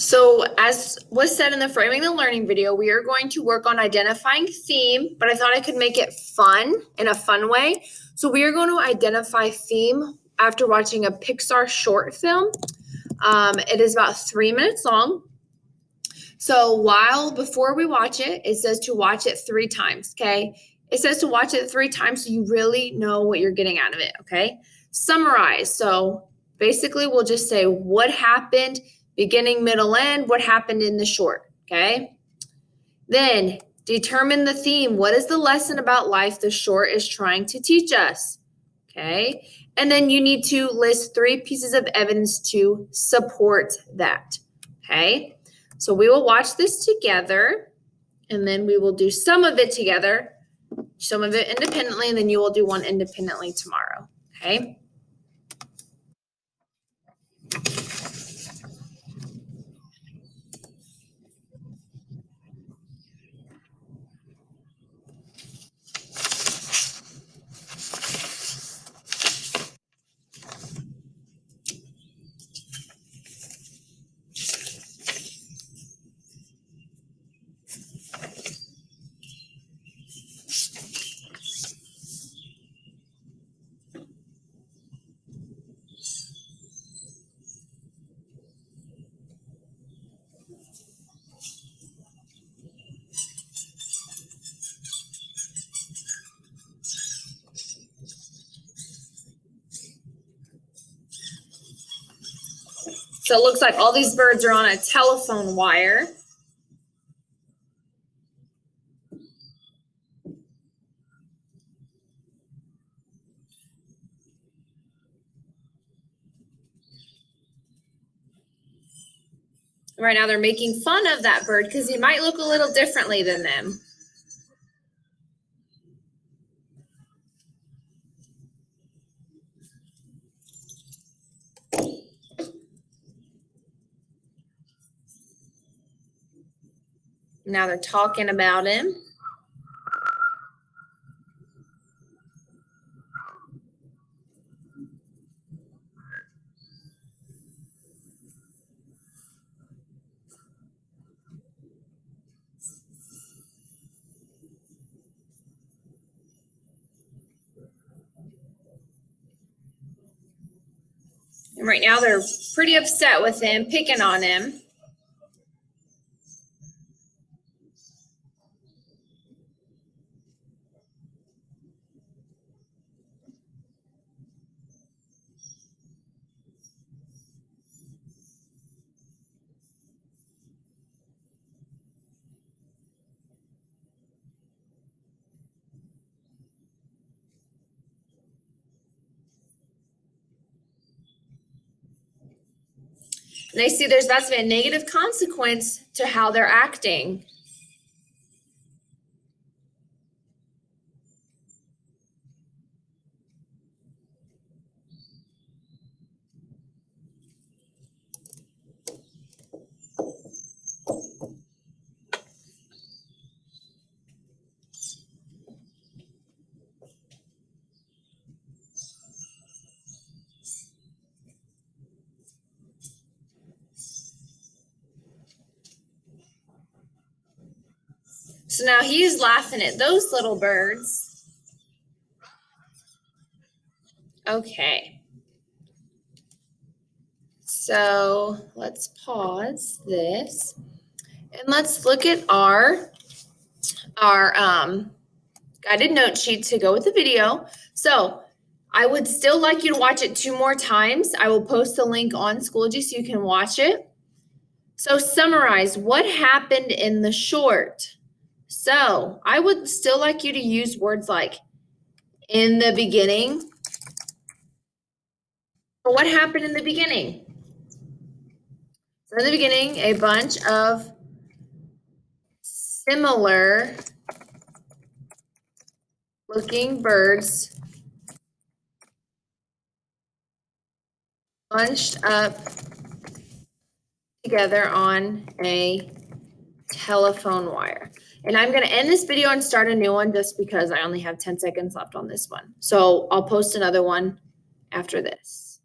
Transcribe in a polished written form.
So as was said in the Framing the Learning video, we are going to work on identifying theme, but I thought I could make it fun in a fun way. So we are going to identify theme after watching a Pixar short film. It is about 3 minutes long. So before we watch it, it says to watch it 3 times, okay? It says to watch it 3 times so you really know what you're getting out of it, okay? Summarize. So basically we'll just say what happened, beginning, middle, end, what happened in the short, okay? Then determine the theme. What is the lesson about life the short is trying to teach us, okay? And then you need to list 3 pieces of evidence to support that, okay? So we will watch this together, and then we will do some of it together, some of it independently, and then you will do one independently tomorrow, okay? So it looks like all these birds are on a telephone wire. Right now they're making fun of that bird because he might look a little differently than them. Now they're talking about him. And right now they're pretty upset with him, picking on him. And they see there's about to be a negative consequence to how they're acting. So now he's laughing at those little birds. Okay. So let's pause this and let's look at our guided note sheet to go with the video. So I would still like you to watch it 2 more times. I will post the link on Schoology so you can watch it. So summarize what happened in the short. So I would still like you to use words like in the beginning. But what happened in the beginning? So in the beginning, a bunch of similar looking birds bunched up together on a telephone wire. And I'm going to end this video and start a new one just because I only have 10 seconds left on this one. So I'll post another one after this.